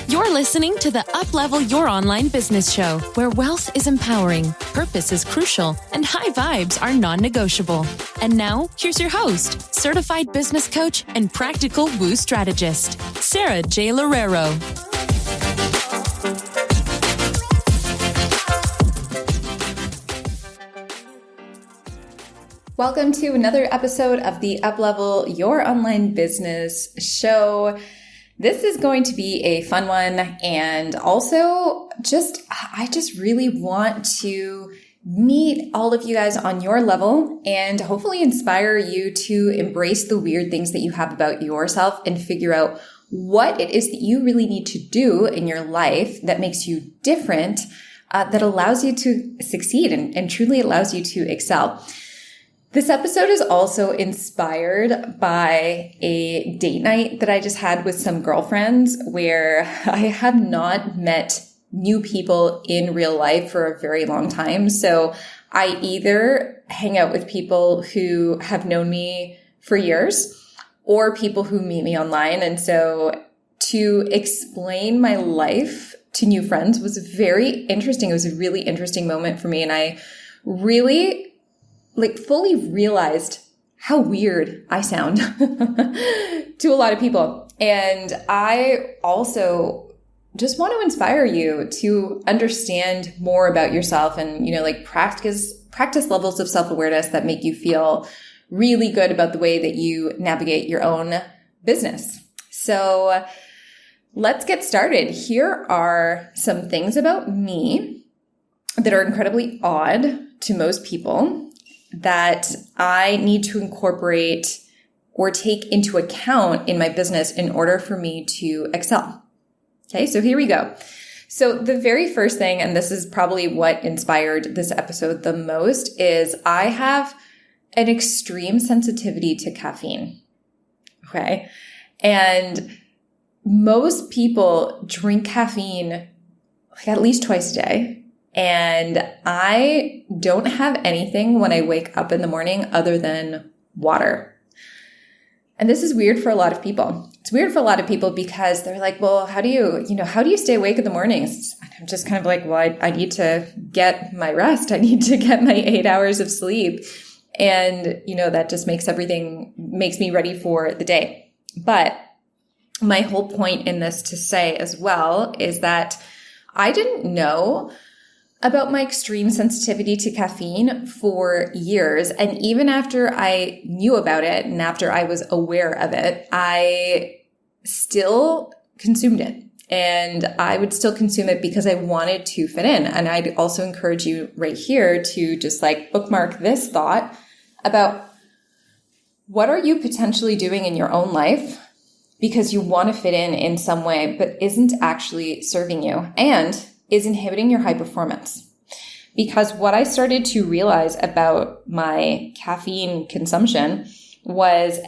You're listening to the Uplevel Your Online Business Show, where wealth is empowering, purpose is crucial, and high vibes are non-negotiable. And now, here's your host, certified business coach and practical woo strategist, Sarah J. Loureiro. Welcome to another episode of the Uplevel Your Online Business Show. This is going to be a fun one, and also I just really want to meet all of you guys on your level and hopefully inspire you to embrace the weird things that you have about yourself and figure out what it is that you really need to do in your life that makes you different, that allows you to succeed and truly allows you to excel. This episode is also inspired by a date night that I just had with some girlfriends where I have not met new people in real life for a very long time. So I either hang out with people who have known me for years or people who meet me online. And so to explain my life to new friends was very interesting. It was a really interesting moment for me. And I really fully realized how weird I sound to a lot of people. And I also just want to inspire you to understand more about yourself and, practice levels of self-awareness that make you feel really good about the way that you navigate your own business. So let's get started. Here are some things about me that are incredibly odd to most people that I need to incorporate or take into account in my business in order for me to excel. Okay, so here we go. So the very first thing, and this is probably what inspired this episode the most, is I have an extreme sensitivity to caffeine. Okay, and most people drink caffeine at least twice a day. And I don't have anything when I wake up in the morning other than water. And this is weird for a lot of people. It's weird for a lot of people because they're like, well, how do you stay awake in the mornings? And I'm just kind of like, well, I need to get my rest. I need to get my 8 hours of sleep. And, that just makes me ready for the day. But my whole point in this to say as well is that I didn't know about my extreme sensitivity to caffeine for years. And even after I knew about it and after I was aware of it, I still consumed it. And I would still consume it because I wanted to fit in. And I'd also encourage you right here to just bookmark this thought about what are you potentially doing in your own life because you want to fit in some way, but isn't actually serving you and is inhibiting your high performance. Because what I started to realize about my caffeine consumption was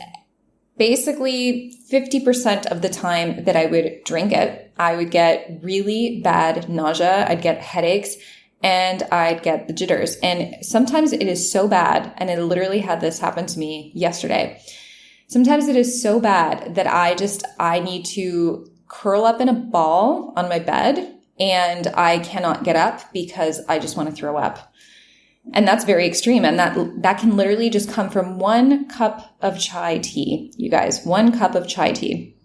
basically 50% of the time that I would drink it, I would get really bad nausea, I'd get headaches, and I'd get the jitters. And sometimes it is so bad, and I literally had this happen to me yesterday. Sometimes it is so bad that I need to curl up in a ball on my bed and I cannot get up because I just want to throw up. And that's very extreme. And that can literally just come from 1 cup of chai tea, you guys, 1 cup of chai tea.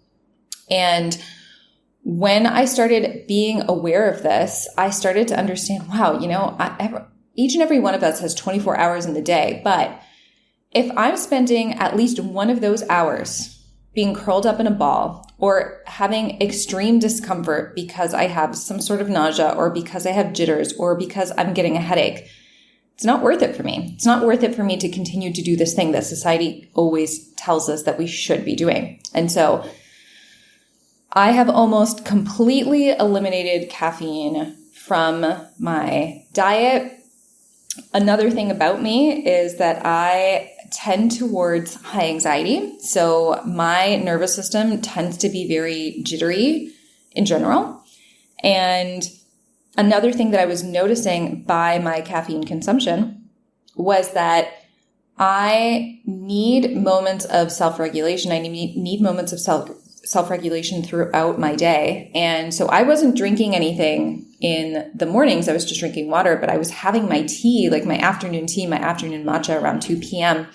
And when I started being aware of this, I started to understand, wow, each and every one of us has 24 hours in the day. But if I'm spending at least one of those hours being curled up in a ball or having extreme discomfort because I have some sort of nausea or because I have jitters or because I'm getting a headache, it's not worth it for me. It's not worth it for me to continue to do this thing that society always tells us that we should be doing. And so I have almost completely eliminated caffeine from my diet. Another thing about me is that I tend towards high anxiety. So my nervous system tends to be very jittery in general. And another thing that I was noticing by my caffeine consumption was that I need moments of self-regulation. I need moments of self-regulation throughout my day. And so I wasn't drinking anything in the mornings. I was just drinking water, but I was having my tea, like my afternoon tea, my afternoon matcha around 2 p.m.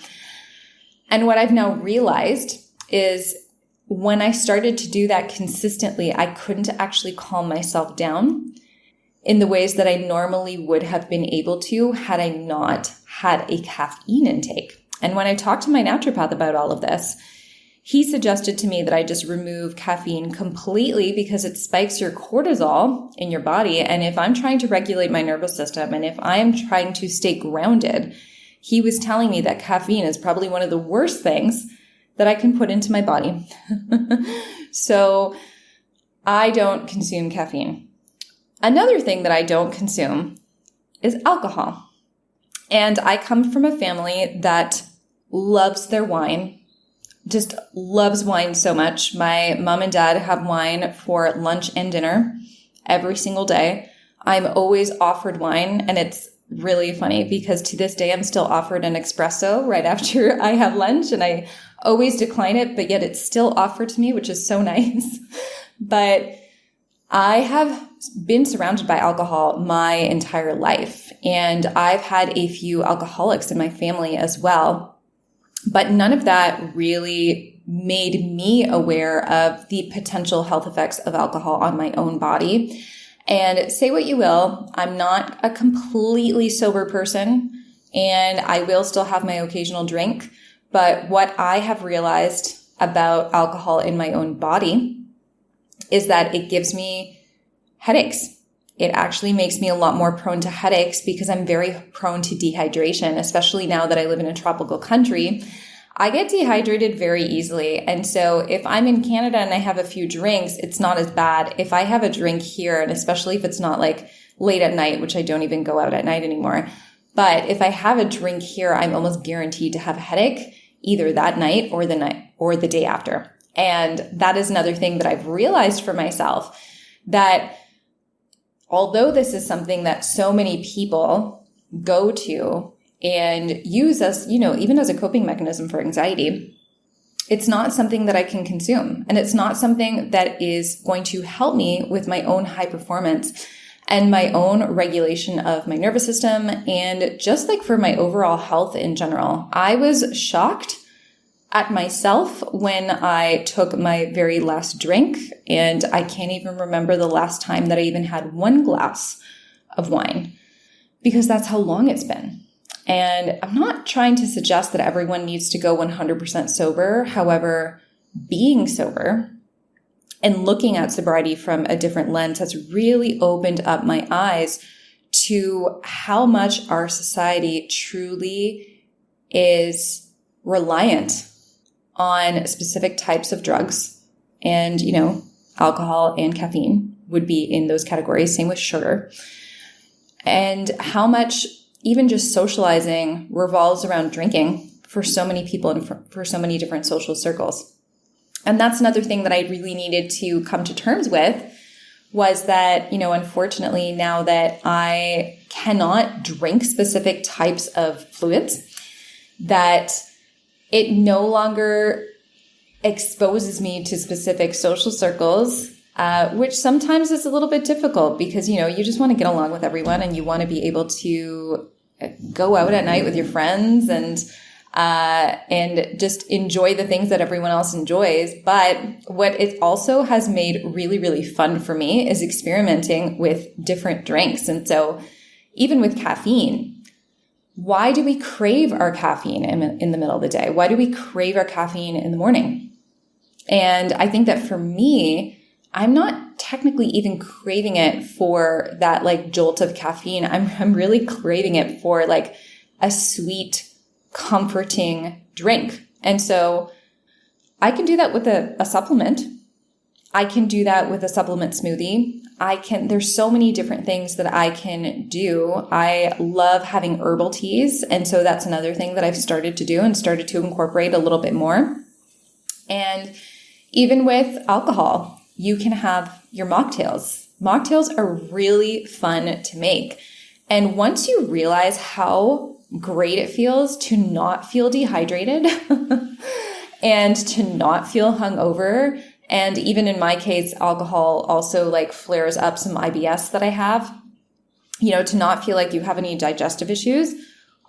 And what I've now realized is when I started to do that consistently, I couldn't actually calm myself down in the ways that I normally would have been able to had I not had a caffeine intake. And when I talked to my naturopath about all of this, he suggested to me that I just remove caffeine completely because it spikes your cortisol in your body. And if I'm trying to regulate my nervous system and if I'm trying to stay grounded, he was telling me that caffeine is probably one of the worst things that I can put into my body. So I don't consume caffeine. Another thing that I don't consume is alcohol. And I come from a family that loves their wine, just loves wine so much. My mom and dad have wine for lunch and dinner every single day. I'm always offered wine, and it's really funny because to this day, I'm still offered an espresso right after I have lunch, and I always decline it, but yet it's still offered to me, which is so nice. But I have been surrounded by alcohol my entire life, and I've had a few alcoholics in my family as well. But none of that really made me aware of the potential health effects of alcohol on my own body. And say what you will, I'm not a completely sober person, and I will still have my occasional drink. But what I have realized about alcohol in my own body is that it gives me headaches. It actually makes me a lot more prone to headaches because I'm very prone to dehydration, especially now that I live in a tropical country. I get dehydrated very easily. And so if I'm in Canada and I have a few drinks, it's not as bad. If I have a drink here, and especially if it's not like late at night, which I don't even go out at night anymore. But if I have a drink here, I'm almost guaranteed to have a headache either that night or the day after. And that is another thing that I've realized for myself, that although this is something that so many people go to and use as, even as a coping mechanism for anxiety, it's not something that I can consume. And it's not something that is going to help me with my own high performance and my own regulation of my nervous system, and just like for my overall health in general. I was shocked at myself when I took my very last drink, and I can't even remember the last time that I even had one glass of wine, because that's how long it's been. And I'm not trying to suggest that everyone needs to go 100% sober. However, being sober and looking at sobriety from a different lens has really opened up my eyes to how much our society truly is reliant on specific types of drugs. And, alcohol and caffeine would be in those categories. Same with sugar. And how much even just socializing revolves around drinking for so many people and for so many different social circles. And that's another thing that I really needed to come to terms with, was that, unfortunately, now that I cannot drink specific types of fluids, that it no longer exposes me to specific social circles, which sometimes is a little bit difficult because, you just want to get along with everyone and you want to be able to go out at night with your friends and just enjoy the things that everyone else enjoys. But what it also has made really, really fun for me is experimenting with different drinks. And so even with caffeine, why do we crave our caffeine in the middle of the day? Why do we crave our caffeine in the morning? And I think that for me, I'm not technically even craving it for that like jolt of caffeine. I'm really craving it for like a sweet, comforting drink. And so I can do that with a supplement. I can do that with a supplement smoothie. There's so many different things that I can do. I love having herbal teas. And so that's another thing that I've started to do and started to incorporate a little bit more. And even with alcohol, you can have your mocktails. Mocktails are really fun to make. And once you realize how great it feels to not feel dehydrated and to not feel hungover And even in my case, alcohol also like flares up some IBS that I have, to not feel like you have any digestive issues.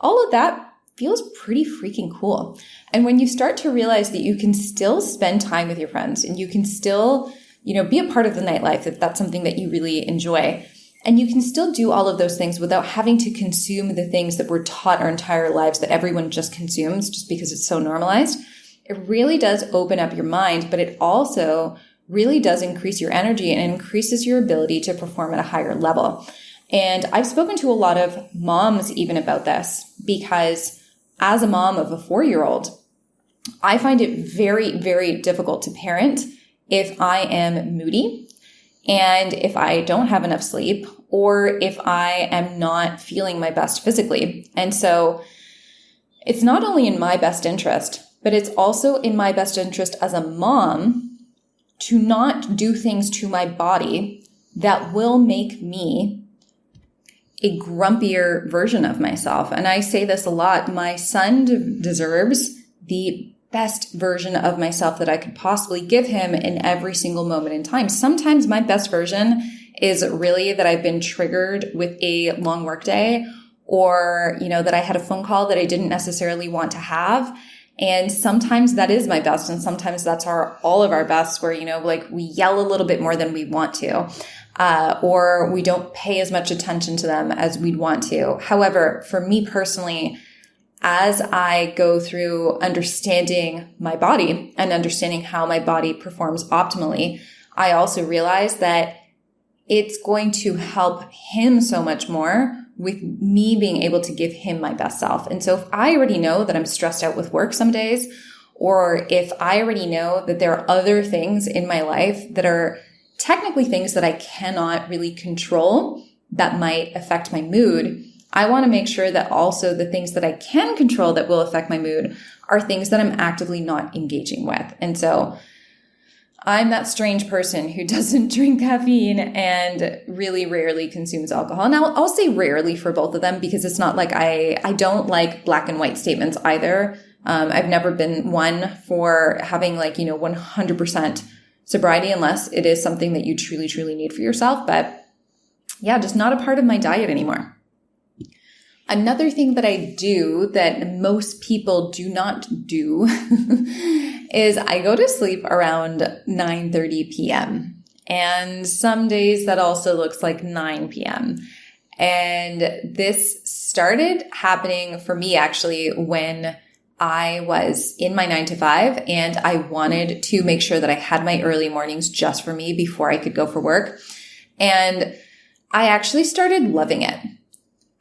All of that feels pretty freaking cool. And when you start to realize that you can still spend time with your friends and you can still, be a part of the nightlife, if that's something that you really enjoy, and you can still do all of those things without having to consume the things that we're taught our entire lives that everyone just consumes just because it's so normalized, it really does open up your mind, but it also really does increase your energy and increases your ability to perform at a higher level. And I've spoken to a lot of moms even about this, because as a mom of a 4-year-old, I find it very, very difficult to parent if I am moody and if I don't have enough sleep or if I am not feeling my best physically. And so it's not only in my best interest, but it's also in my best interest as a mom to not do things to my body that will make me a grumpier version of myself. And I say this a lot. My son deserves the best version of myself that I could possibly give him in every single moment in time. Sometimes my best version is really that I've been triggered with a long work day, or, that I had a phone call that I didn't necessarily want to have. And sometimes that is my best. And sometimes that's all of our best, where, we yell a little bit more than we want to. Or we don't pay as much attention to them as we'd want to. However, for me personally, as I go through understanding my body and understanding how my body performs optimally, I also realize that it's going to help him so much more with me being able to give him my best self. And so if I already know that I'm stressed out with work some days, or if I already know that there are other things in my life that are technically things that I cannot really control that might affect my mood, I want to make sure that also the things that I can control that will affect my mood are things that I'm actively not engaging with. And so I'm that strange person who doesn't drink caffeine and really rarely consumes alcohol. Now, I'll say rarely for both of them, because it's not like I don't like black and white statements either. I've never been one for having 100% sobriety unless it is something that you truly, truly need for yourself. But yeah, just not a part of my diet anymore. Another thing that I do that most people do not do is I go to sleep around 9:30 p.m. And some days that also looks like 9 p.m. And this started happening for me actually when I was in my 9 to 5 and I wanted to make sure that I had my early mornings just for me before I could go for work. And I actually started loving it.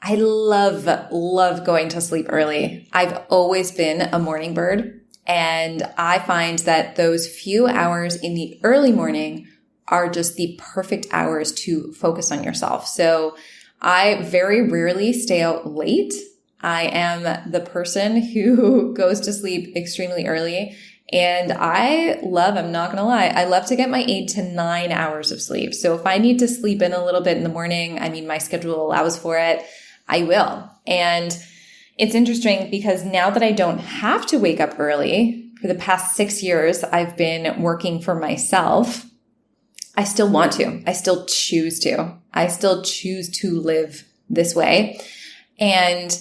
I love going to sleep early. I've always been a morning bird, and I find that those few hours in the early morning are just the perfect hours to focus on yourself. So I very rarely stay out late. I am the person who goes to sleep extremely early, and I'm not going to lie, I love to get my 8 to 9 hours of sleep. So if I need to sleep in a little bit in the morning, my schedule allows for it, I will. And it's interesting because now that I don't have to wake up early, for the past 6 years, I've been working for myself. I still want to. I still choose to. I still choose to live this way. And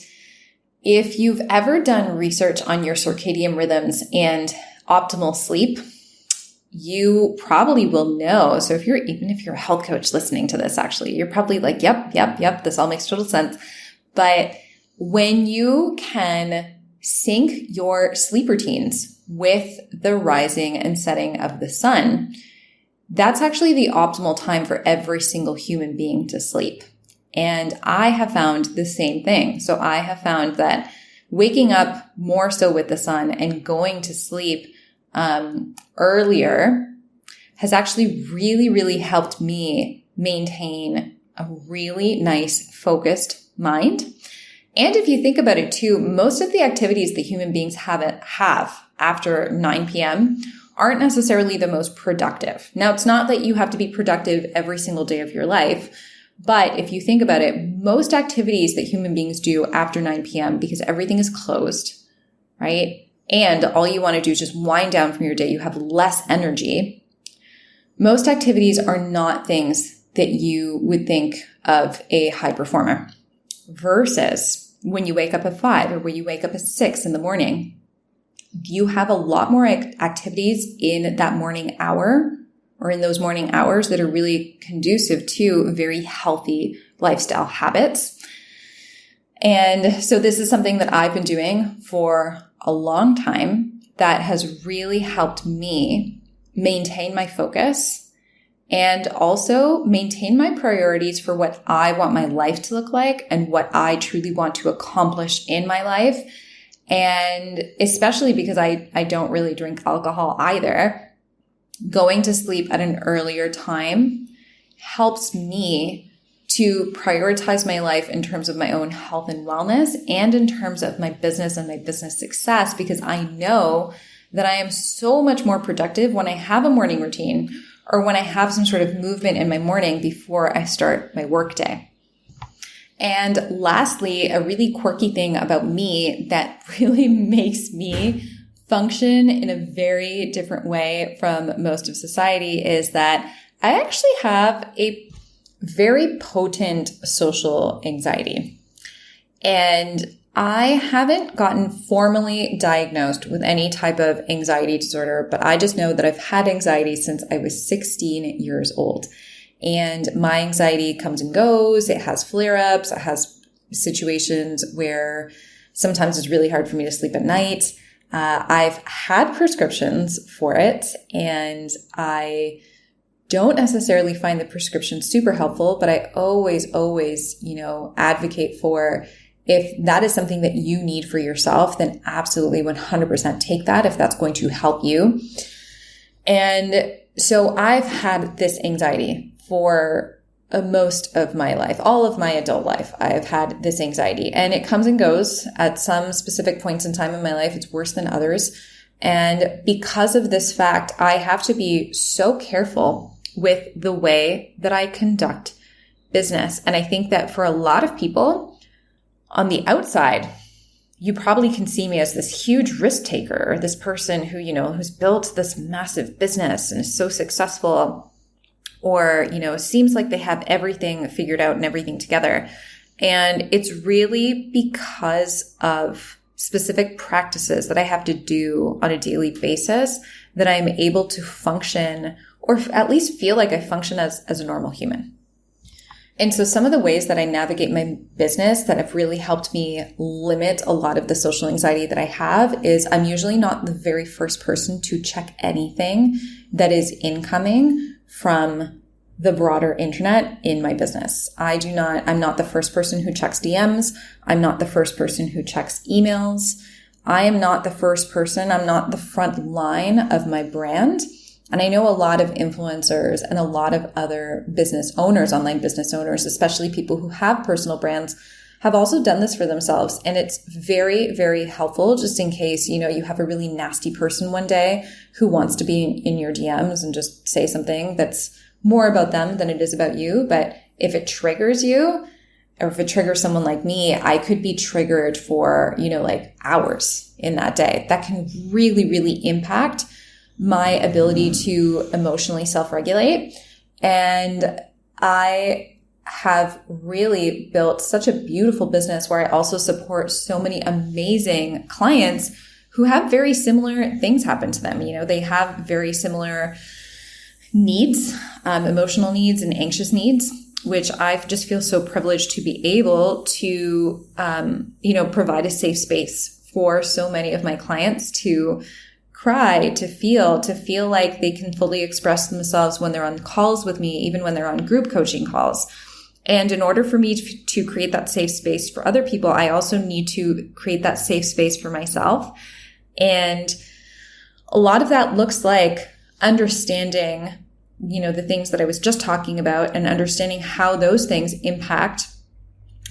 if you've ever done research on your circadian rhythms and optimal sleep, you probably will know. So even if you're a health coach listening to this, actually, you're probably like, yep, this all makes total sense. But when you can sync your sleep routines with the rising and setting of the sun, that's actually the optimal time for every single human being to sleep. And I have found the same thing. So I have found that waking up more so with the sun and going to sleep earlier has actually really, really helped me maintain a really nice focused mind. And if you think about it too, most of the activities that human beings have after 9 p.m. aren't necessarily the most productive. Now, it's not that you have to be productive every single day of your life, but if you think about it, most activities that human beings do after 9 p.m., because everything is closed, right? And all you want to do is just wind down from your day. You have less energy. most activities are not things that you would think of a high performer. Versus when you wake up at 5 or when you wake up at 6 in the morning, you have a lot more activities in that morning hour or in those morning hours that are really conducive to very healthy lifestyle habits. And so this is something that I've been doing for a long time that has really helped me maintain my focus and also maintain my priorities for what I want my life to look like and what I truly want to accomplish in my life. And especially because I don't really drink alcohol either, going to sleep at an earlier time helps me to prioritize my life in terms of my own health and wellness and in terms of my business and my business success, because I know that I am so much more productive when I have a morning routine or when I have some sort of movement in my morning before I start my workday. And lastly, a really quirky thing about me that really makes me function in a very different way from most of society is that I actually have a very potent social anxiety. And I haven't gotten formally diagnosed with any type of anxiety disorder, but I just know that I've had anxiety since I was 16 years old. And my anxiety comes and goes. It has flare-ups. It has situations where sometimes it's really hard for me to sleep at night. I've had prescriptions for it, and I don't necessarily find the prescription super helpful, but I always, advocate for, if that is something that you need for yourself, then absolutely 100% take that if that's going to help you. And so I've had this anxiety for most of my life, all of my adult life. I've had this anxiety, and it comes and goes. At some specific points in time in my life, it's worse than others. And because of this fact, I have to be so careful with the way that I conduct business. And I think that for a lot of people on the outside, you probably can see me as this huge risk taker, this person who, who's built this massive business and is so successful, or, seems like they have everything figured out and everything together. And it's really because of specific practices that I have to do on a daily basis that I'm able to function, or at least feel like I function as a normal human. And so some of the ways that I navigate my business that have really helped me limit a lot of the social anxiety that I have is I'm usually not the very first person to check anything that is incoming from the broader internet in my business. I'm not the first person who checks DMs. I'm not the first person who checks emails. I'm not the front line of my brand. And I know a lot of influencers and a lot of other business owners, online business owners, especially people who have personal brands, have also done this for themselves. And it's very, very helpful just in case, you have a really nasty person one day who wants to be in your DMs and just say something that's more about them than it is about you. But if it triggers you, or if it triggers someone like me, I could be triggered for, hours in that day. That can really, really impact my ability to emotionally self-regulate. And I have really built such a beautiful business where I also support so many amazing clients who have very similar things happen to them. They have very similar needs, emotional needs and anxious needs, which I just feel so privileged to be able to, provide a safe space for so many of my clients to cry, to feel like they can fully express themselves when they're on calls with me, even when they're on group coaching calls. And in order for me to create that safe space for other people, I also need to create that safe space for myself. And a lot of that looks like understanding, the things that I was just talking about and understanding how those things impact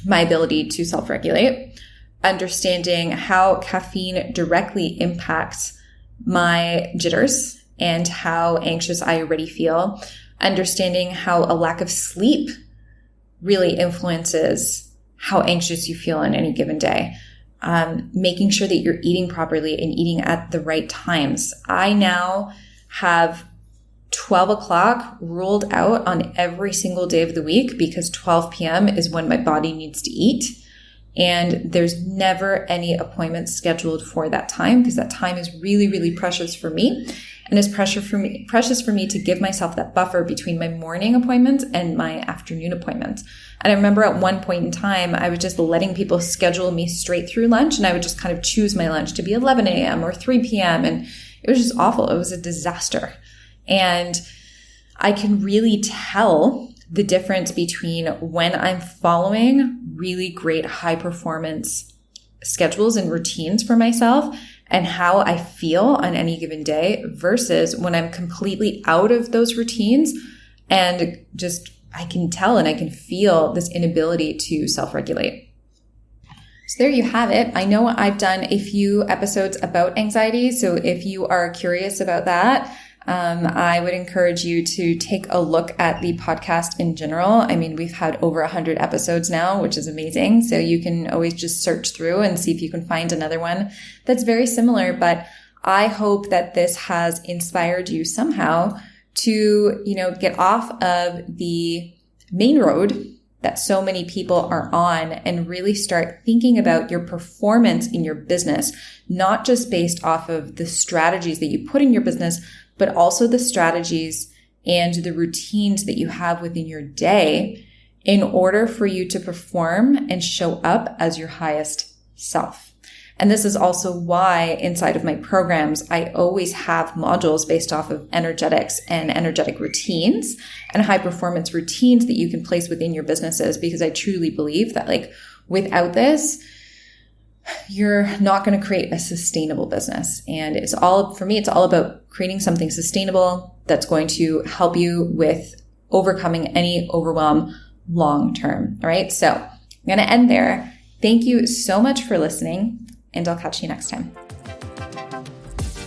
my ability to self-regulate, understanding how caffeine directly impacts my jitters and how anxious I already feel, understanding how a lack of sleep really influences how anxious you feel on any given day, making sure that you're eating properly and eating at the right times. I now have 12 o'clock ruled out on every single day of the week because 12 p.m. is when my body needs to eat. And there's never any appointments scheduled for that time because that time is really, really precious for me. And it's precious for me to give myself that buffer between my morning appointments and my afternoon appointments. And I remember at one point in time, I was just letting people schedule me straight through lunch, and I would just kind of choose my lunch to be 11 a.m. or 3 p.m. And it was just awful. It was a disaster. And I can really tell the difference between when I'm following really great high performance schedules and routines for myself and how I feel on any given day versus when I'm completely out of those routines and just I can tell and I can feel this inability to self-regulate. So there you have it. I know I've done a few episodes about anxiety. So if you are curious about that, I would encourage you to take a look at the podcast in general. I mean, we've had over 100 episodes now, which is amazing. So you can always just search through and see if you can find another one that's very similar. But I hope that this has inspired you somehow to, get off of the main road that so many people are on and really start thinking about your performance in your business, not just based off of the strategies that you put in your business, but also the strategies and the routines that you have within your day in order for you to perform and show up as your highest self. And this is also why inside of my programs, I always have modules based off of energetics and energetic routines and high performance routines that you can place within your businesses, because I truly believe that without this, you're not going to create a sustainable business. And it's all about creating something sustainable that's going to help you with overcoming any overwhelm long term. All right. So I'm going to end there. Thank you so much for listening, and I'll catch you next time.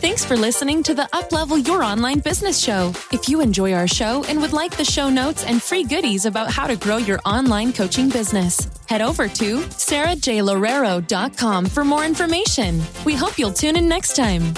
Thanks for listening to the Uplevel Your Online Business Show. If you enjoy our show and would like the show notes and free goodies about how to grow your online coaching business, head over to sarahjlorero.com for more information. We hope you'll tune in next time.